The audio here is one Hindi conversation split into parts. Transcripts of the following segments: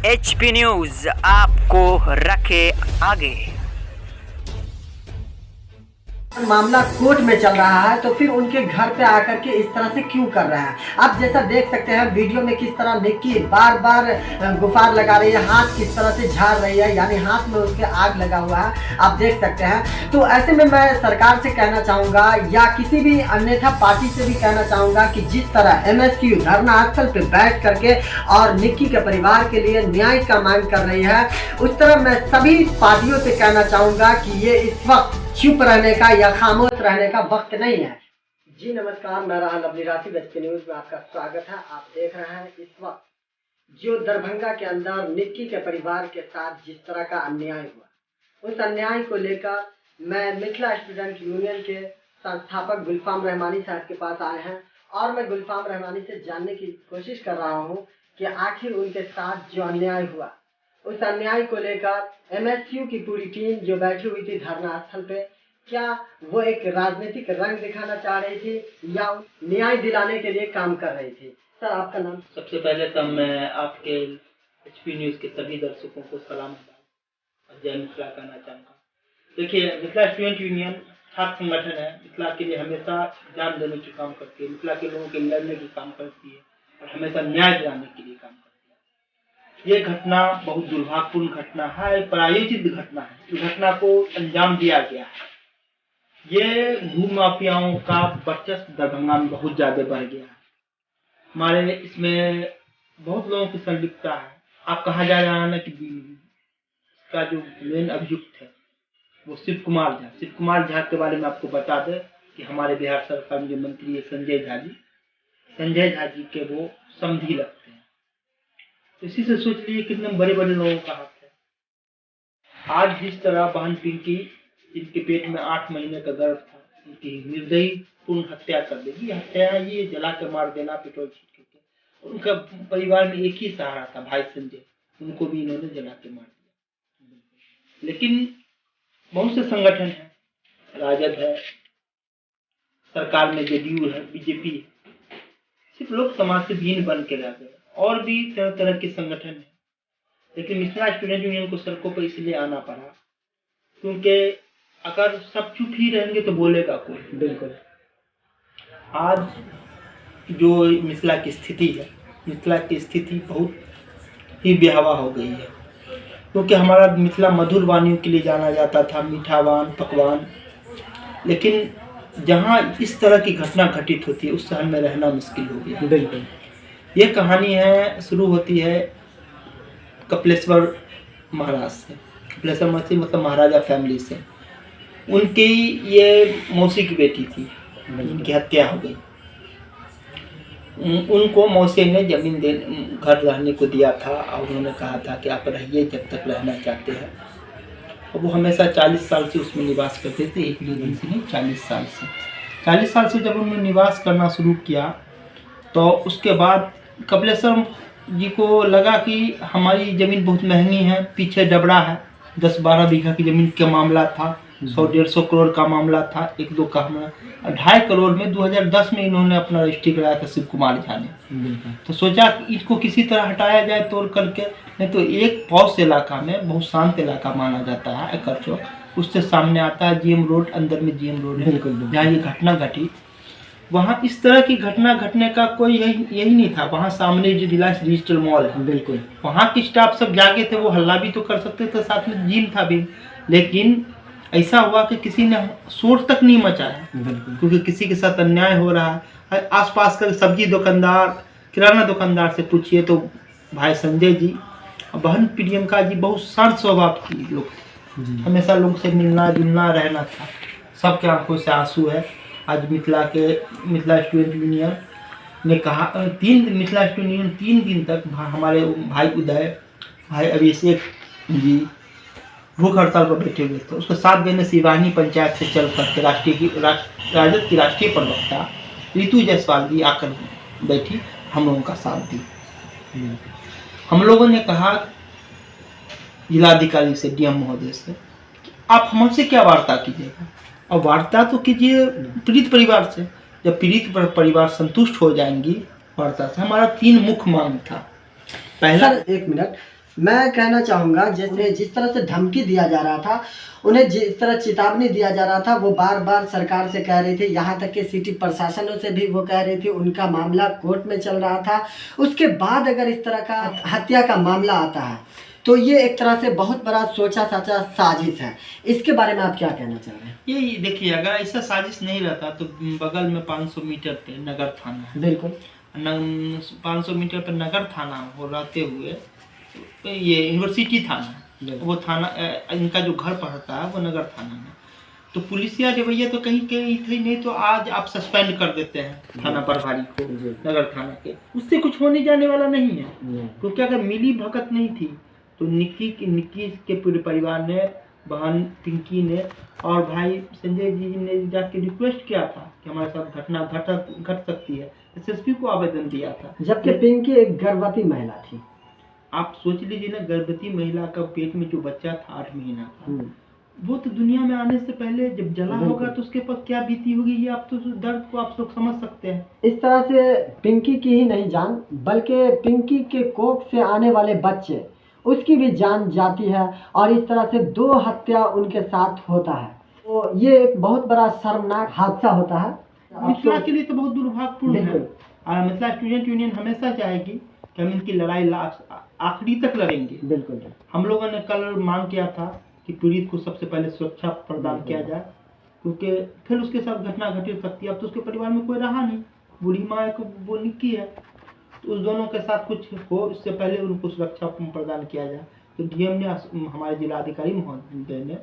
HP न्यूज आपको रखे आगे। मामला कोर्ट में चल रहा है तो फिर उनके घर पे आकर के इस तरह से क्यों कर रहा है। आप जैसा देख सकते हैं वीडियो में किस तरह निक्की बार बार गुफार लगा रही है, हाथ किस तरह से झाड़ रही है, यानी हाथ में उसके आग लगा हुआ है, आप देख सकते हैं। तो ऐसे में मैं सरकार से कहना चाहूँगा या किसी भी अन्यथा पार्टी से भी कहना चाहूँगा कि जिस तरह MSQ धरना स्थल पे बैठ करके और निक्की के परिवार के लिए न्याय का मांग कर रही है, उस तरह मैं सभी पार्टियों से कहना चाहूँगा कि ये इस वक्त चुप रहने का या खामोश रहने का वक्त नहीं है। जी नमस्कार, मैं राहुल अपनी राशि HP न्यूज में आपका स्वागत है। आप देख रहे हैं इस वक्त जो दरभंगा के अंदर निक्की के परिवार के साथ जिस तरह का अन्याय हुआ, उस अन्याय को लेकर मैं मिथिला स्टूडेंट यूनियन के संस्थापक गुलफाम रहमानी साहब के पास आए हैं और मैं गुलफाम रहमानी से जानने की कोशिश कर रहा हूँ कि आखिर उनके साथ जो अन्याय हुआ, उस अन्याय को लेकर MSQ की पूरी टीम जो बैठी हुई थी धरना स्थल पे, क्या वो एक राजनीतिक रंग दिखाना चाह रही थी या न्याय दिलाने के लिए काम कर रही थी। सर आपका नाम? सबसे पहले तो मैं आपके HP न्यूज के सभी दर्शकों को सलाम और जय मिथिला कहना चाहूँगा। देखिए, मिथिला स्टूडेंट यूनियन छात्र संगठन है, मिथिला के लिए हमेशा जान देने की काम करती है, मिथिला के लोगों के लड़ने की काम करती है और हमेशा न्याय दिलाने के लिए काम करती है। ये घटना बहुत दुर्भाग्यपूर्ण घटना है, प्रायोजित घटना है। इस घटना को अंजाम दिया गया है। ये भू माफियाओं का वर्चस्व दरभंगा में बहुत ज्यादा बढ़ गया है। हमारे इसमें बहुत लोगों की संलिप्तता है। आप कहा जा रहा है ना कि इसका जो मेन अभियुक्त है वो शिव कुमार झा के बारे में आपको बता दें कि हमारे बिहार सरकार में जो मंत्री है संजय झा जी के वो समधी लगते हैं। इसी से सोच लीजिए कितने बड़े बड़े लोगों का हाथ है। आज जिस तरह बहन पिंकी, जिनके पेट में 8 महीने का गर्भ था, उनकी निर्दयी पूर्ण हत्या कर देगी। हत्या ये जला के मार देना, पेट्रोल छीट के। उनका परिवार में एक ही सहारा था, भाई संजय, उनको भी इन्होंने जला के मार दिया। लेकिन बहुत से संगठन है, राजद है, सरकार में JDU है, BJP है, सिर्फ लोग समाज से भिन्न बन के रह गए। और भी तरह तरह के संगठन है, लेकिन मिथिला स्टूडेंट यूनियन को सड़कों पर इसलिए आना पड़ा क्योंकि अगर सब चुप ही रहेंगे तो बोलेगा कोई। बिल्कुल। आज जो मिथिला की स्थिति है, मिथिला की स्थिति बहुत ही बेहवा हो गई है, क्योंकि हमारा मिथिला मधुर वानियों के लिए जाना जाता था, मीठावान पकवान। लेकिन जहाँ इस तरह की घटना घटित होती है उस शहर में रहना मुश्किल हो गया। बिल्कुल। ये कहानी है, शुरू होती है कपिलेश्वर महाराज से। कपिलेश्वर मतलब महाराजा फैमिली से। उनकी ये मौसी की बेटी थी, उनकी हत्या हो गई। उनको मौसी ने जमीन घर रहने को दिया था और उन्होंने कहा था कि आप रहिए जब तक रहना चाहते हैं। और वो हमेशा 40 साल से उसमें निवास करते थे, एक दिन से नहीं, 40 साल से जब उन्होंने निवास करना शुरू किया तो उसके बाद कपिलेश्वर जी को लगा कि हमारी ज़मीन बहुत महंगी है, पीछे डबरा है, 10-12 बीघा की ज़मीन का मामला था, 100-150 करोड़ का मामला था, 1-2 का मामला, 2.5 करोड़ में 2010 में इन्होंने अपना रजिस्ट्री कराया था शिव कुमार झा ने। तो सोचा कि इसको किसी तरह हटाया जाए तोड़ करके, नहीं तो एक पौष इलाका में बहुत शांत इलाका माना जाता है एकर चौक, उससे सामने आता है GM रोड, अंदर में GM रोड है जहाँ ये घटना घटी। वहाँ इस तरह की घटना घटने का कोई यही नहीं था। वहाँ सामने जो रिलायंस डिजिटल मॉल है, बिल्कुल, वहाँ के स्टाफ सब जागे थे, वो हल्ला भी तो कर सकते थे, साथ में जिम था भी। लेकिन ऐसा हुआ कि किसी ने शोर तक नहीं मचाया, क्योंकि किसी के साथ अन्याय हो रहा है। आसपास का सब्जी दुकानदार, किराना दुकानदार से पूछिए तो भाई संजय जी और बहन प्रियंका जी बहुत शांत स्वभाव की लोग, हमेशा लोगों से मिलना जुलना रहना था। सबके आंखों से आंसू है। आज मिथिला स्टूडेंट यूनियन ने कहा मिथिला स्टूडेंट यूनियन 3 दिन तक हमारे भाई उदय, भाई अभिषेक जी भूख हड़ताल पर बैठे हुए थे। उसको साथ देने शिवानी पंचायत से चल करके राजद की राष्ट्रीय प्रवक्ता रितु जायसवाल जी आकर बैठी, हम लोगों का साथ दी। हम लोगों ने कहा जिलाधिकारी से, DM महोदय से, आप हमसे क्या वार्ता कीजिएगा, और वार्ता तो कीजिए पीड़ित परिवार से। जब पीड़ित परिवार संतुष्ट हो जाएंगी वार्ता से। हमारा 3 मुख्य मांग था। पहला, सर 1 मिनट, मैं कहना चाहूँगा जैसे जिस तरह से धमकी दिया जा रहा था, उन्हें जिस तरह चेतावनी दिया जा रहा था, वो बार बार सरकार से कह रहे थे, यहाँ तक कि सिटी प्रशासनों से भी वो कह रहे थे, उनका मामला कोर्ट में चल रहा था। उसके बाद अगर इस तरह का हत्या का मामला आता है तो ये एक तरह से बहुत बड़ा सोचा साचा साजिश है। इसके बारे में आप क्या कहना चाह रहे हैं? ये देखिए, अगर ऐसा साजिश नहीं रहता तो बगल में 500 मीटर पे नगर थाना है। बिल्कुल 500 मीटर पे नगर थाना हो रहते हुए तो ये यूनिवर्सिटी थाना, वो थाना इनका जो घर पड़ता है वो नगर थाना में, तो पुलिसिया रवैया तो कहीं कहीं थी नहीं, तो आज आप सस्पेंड कर देते हैं थाना प्रभारी को नगर थाना के, उससे कुछ होने जाने वाला नहीं है। क्योंकि अगर मिली भगत नहीं थी तो निक्की के पूरे परिवार ने, बहन पिंकी ने और भाई संजय जी ने जाके रिक्वेस्ट किया था कि हमारे साथ घटना घट सकती है, एसएसपी को आवेदन दिया था। जबकि पिंकी एक गर्भवती महिला थी। आप सोच लीजिए ना, गर्भवती महिला का पेट में जो बच्चा था 8 महीना का, वो तो दुनिया में आने से पहले जब जला होगा तो उसके पास क्या बीती होगी, ये आप तो दर्द को आप लोग समझ सकते हैं। इस तरह से पिंकी की ही नहीं जान, बल्कि पिंकी के कोख से आने वाले बच्चे, उसकी भी जान जाती है और इस तरह से 2 हत्या उनके साथ होता है। तो ये एक बहुत बड़ा शर्मनाक हादसा होता है। मिथिला के लिए तो बहुत दुर्भाग्यपूर्ण है। मिथिला स्टूडेंट यूनियन हमेशा चाहेगी कि हम इनकी लड़ाई आखिरी तक लड़ेंगे। बिल्कुल हम लोगों ने कल मांग किया था कि पीड़ित को सबसे पहले सुरक्षा प्रदान किया जाए, क्योंकि फिर उसके साथ घटना घटित सकती है। अब तो उसके परिवार में कोई रहा नहीं, बूढ़ी माँ है, वो निक्की है, तो उस दोनों के साथ कुछ हो इससे पहले उनको सुरक्षा प्रदान किया जाए। तो डीएम ने, हमारे जिलाधिकारी महोदय ने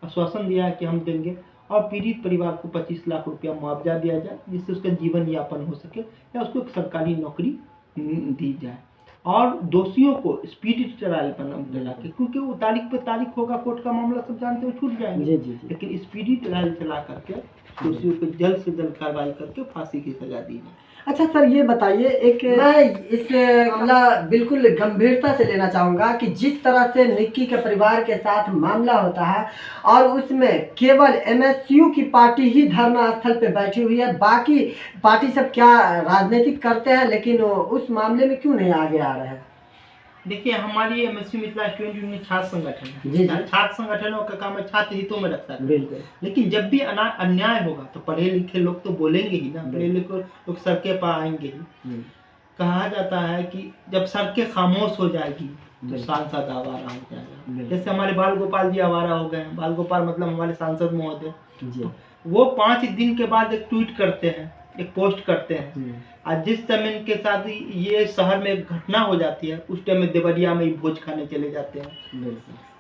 आश्वासन दिया है कि हम देंगे और पीड़ित परिवार को 25 लाख रुपया मुआवजा दिया जाए, जिससे उसका जीवन यापन हो सके या उसको एक सरकारी नौकरी दी जाए, और दोषियों को स्पीडी ट्रायल बना के, क्योंकि वो तारीख पे तारीख होगा, कोर्ट का मामला सब जानते हो छूट जाएंगे। लेकिन स्पीडी ट्रायल चला करके दोषियों को जल्द से जल्द कार्रवाई करके फांसी की सजा दी जाए। अच्छा सर, ये बताइए, एक मैं इस मामला बिल्कुल गंभीरता से लेना चाहूँगा कि जिस तरह से निक्की के परिवार के साथ मामला होता है और उसमें केवल एमएसयू की पार्टी ही धरना स्थल पे बैठी हुई है, बाकी पार्टी सब क्या राजनीतिक करते हैं, लेकिन उस मामले में क्यों नहीं आगे आ रहे हैं? देखिए, हमारी एमएसयू मिथिला स्टूडेंट यूनियन छात्र संगठन है। छात्र संगठनों का काम है छात्र हितों में रखता है। बिल्कुल। लेकिन जब भी अन्याय होगा तो पढ़े लिखे लोग तो बोलेंगे ही ना, पढ़े लिखे लोग सड़कें पर आएंगे ही। कहा जाता है कि जब सड़कें खामोश हो जाएगी तो सांसद आवारा हो जाएगा। जैसे हमारे बाल गोपाल जी आवारा हो गए। बाल गोपाल मतलब हमारे सांसद महोदय, वो 5 दिन के बाद एक ट्वीट करते हैं, एक पोस्ट करते हैं। आज जिस टाइम इनके साथ ये शहर में एक घटना हो जाती है, उस टाइम में देवरिया में भोज खाने चले जाते हैं।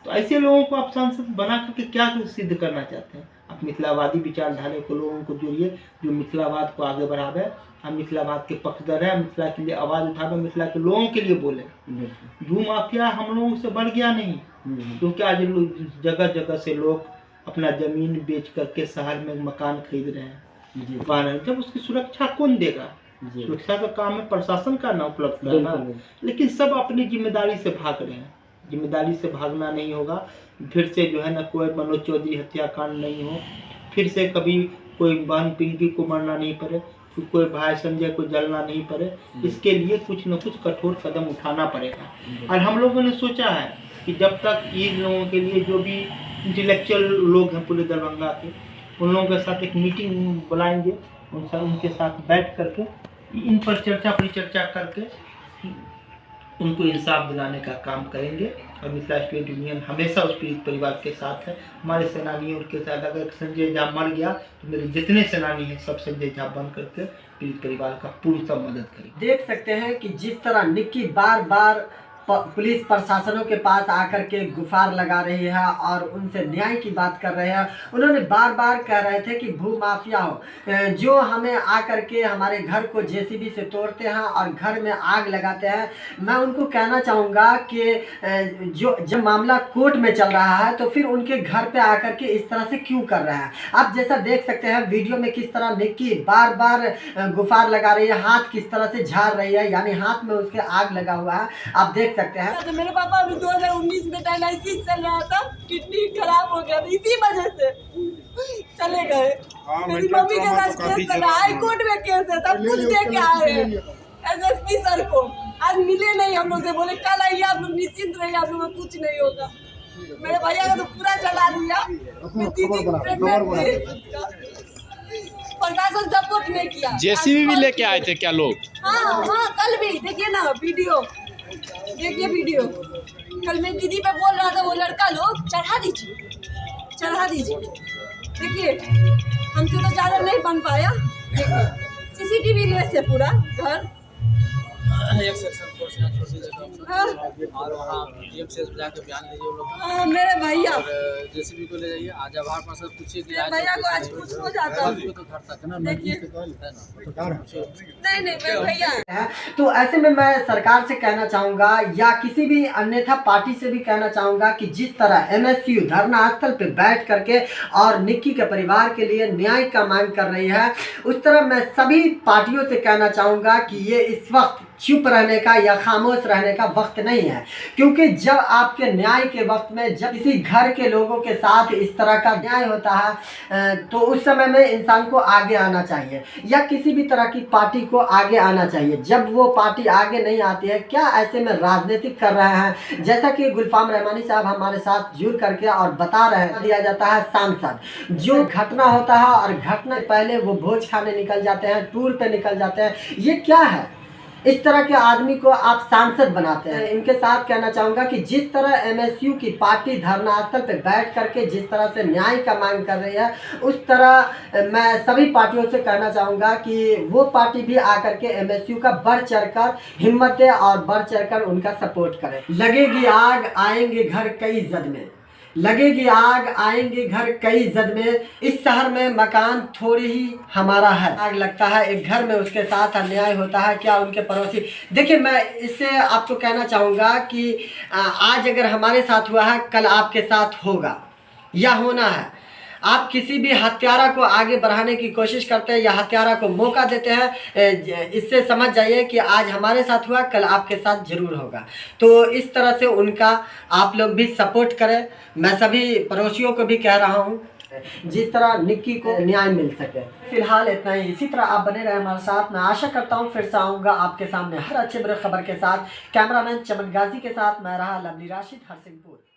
तो ऐसे लोगों को आप सांसद बना करके क्या सिद्ध करना चाहते हैं? आप मिथिलावादी विचारधारा को लोगों को जोड़िए, जो मिथिलावाद को आगे बढ़ावे, हम मिथिलावाद के पक्षधर हैं, मिथिला के लिए आवाज उठावे, मिथिला के लोगों के लिए बोले। भू माफिया हम लोगों से बढ़ गया नहीं, क्योंकि आज जगह जगह से लोग अपना जमीन बेच करके शहर में मकान खरीद रहे हैं। जब उसकी सुरक्षा कौन देगा? सुरक्षा का काम है प्रशासन का ना उपलब्ध करना। लेकिन सब अपनी जिम्मेदारी से भाग रहे हैं। जिम्मेदारी से भागना नहीं होगा। फिर से जो है ना, कोई मनोज चौधरी हत्याकांड नहीं हो, फिर से कभी कोई बहन पिंकी को मरना नहीं पड़े, कोई भाई संजय को जलना नहीं पड़े। इसके लिए कुछ न कुछ कठोर कदम उठाना पड़ेगा। और हम लोगों ने सोचा है कि जब तक इन लोगों के लिए, जो भी इंटेलेक्चुअल लोग हैं पूरे दरभंगा के, उन लोगों के साथ एक मीटिंग बुलाएंगे, उनके साथ बैठ करके इन पर परिचर्चा करके उनको इंसाफ दिलाने का काम करेंगे। और मिथिला स्टूडेंट यूनियन हमेशा उस पीड़ित परिवार के साथ है। हमारे सेनानियों के साथ, अगर संजय झा मर गया तो मेरे जितने सेनानी हैं सब संजय झा बन करके पीड़ित परिवार का पूर्ण मदद करेंगे। देख सकते हैं कि जिस तरह निक्की बार बार पुलिस प्रशासनों के पास आकर के गुहार लगा रही है और उनसे न्याय की बात कर रहे हैं। उन्होंने बार बार कह रहे थे कि भू माफिया हो जो हमें आकर के हमारे घर को जेसीबी से तोड़ते हैं और घर में आग लगाते हैं। मैं उनको कहना चाहूँगा कि जो जब मामला कोर्ट में चल रहा है तो फिर उनके घर पे आकर के इस तरह से क्यों कर रहे हैं? आप जैसा देख सकते हैं वीडियो में किस तरह निक्की बार बार गुहार लगा रही है, हाथ किस तरह से झाड़ रही है, यानी हाथ में उसके आग लगा हुआ है, आप देख सकते हैं। तो मेरे पापा अभी 2019 में डायलिसिस चल रहा था, किडनी खराब हो गया था, इसी वजह से चले गए। मेरी मम्मी के साथ केस चला, हाई कोर्ट में केस है, सब कुछ दे के आए हैं। एसएसपी सर को। आज मिले नहीं हम लोग से, बोले कल आइए आप लोग निश्चिंत रहिए, आप लोगों को कुछ नहीं होगा। मेरे भैया का तो पूरा जला दिया। दीदी प्रेग्नेंट थी, प्रशासन सपोर्ट नहीं किया। जेसीबी भी लेके आए थे क्या लोग? हाँ हाँ, कल भी देखिए ना वीडियो, देखिए वीडियो। कल मैं दीदी पे बोल रहा था, वो लड़का लोग चढ़ा दीजिए। देखिए हमसे तो ज़्यादा नहीं बन पाया। देखिए सीसीटीवी लेस है पूरा घर। एक सेक्शन फोर्स यहाँ छोटी जगह हाँ और वहाँ DMCS जाके बयान लीजिए वो लोग। हाँ, मेरे भैया जेसीबी को ले जाइए, आज आभार पर सब पूछिए कि मेरे भैया को आज कुछ हो जाता है। तो घर तक है ना, देखिए नहीं मेरे भैया है। तो ऐसे में मैं सरकार से कहना चाहूँगा या किसी भी अन्यथा पार्टी से भी कहना चाहूँगा कि जिस तरह MSU धरना स्थल पे बैठ करके और निक्की के परिवार के लिए न्याय का मांग कर रही है, उस तरह मैं सभी पार्टियों से कहना चाहूँगा कि ये इस वक्त चुप रहने का या खामोश रहने का वक्त नहीं है। क्योंकि जब आपके न्याय के वक्त में जब किसी घर के लोगों के साथ इस तरह का न्याय होता है तो उस समय में इंसान को आगे आना चाहिए या किसी भी तरह की पार्टी को आगे आना चाहिए। जब वो पार्टी आगे नहीं आती है, क्या ऐसे में राजनीतिक कर रहे हैं, जैसा कि गुलफाम रहमानी साहब हमारे साथ जुड़ करके और बता रहे हैं, दिया जाता है सांसद। जो घटना होता है और घटना पहले वो भोज खाने निकल जाते हैं, टूर पे निकल जाते हैं, ये क्या है? इस तरह के आदमी को आप सांसद बनाते हैं। इनके साथ कहना चाहूँगा कि जिस तरह MSU की पार्टी धरना स्थल पर बैठ करके जिस तरह से न्याय का मांग कर रही है, उस तरह मैं सभी पार्टियों से कहना चाहूँगा कि वो पार्टी भी आकर के MSU का बढ़ चढ़कर हिम्मत दे और बढ़ चढ़कर उनका सपोर्ट करे। लगेगी आग आएंगे घर कई जद में, लगेगी आग आएंगे घर कई जद में, इस शहर में मकान थोड़ी ही हमारा है। आग लगता है एक घर में, उसके साथ अन्याय होता है क्या उनके पड़ोसी। देखिए मैं इससे आपको कहना चाहूँगा कि आज अगर हमारे साथ हुआ है, कल आपके साथ होगा या होना है। आप किसी भी हत्यारा को आगे बढ़ाने की कोशिश करते हैं या हत्यारा को मौका देते हैं, इससे समझ जाइए कि आज हमारे साथ हुआ, कल आपके साथ जरूर होगा। तो इस तरह से उनका आप लोग भी सपोर्ट करें। मैं सभी पड़ोसियों को भी कह रहा हूँ जिस तरह निक्की को न्याय मिल सके। फिलहाल इतना ही। इसी तरह आप बने रहे हमारे साथ। मैं आशा करता हूँ फिर से आऊँगा आपके सामने हर अच्छे बुरे खबर के साथ। कैमरामैन चमन गाजी के साथ मैं रहा लवली राशिद, हरसिंहपुर।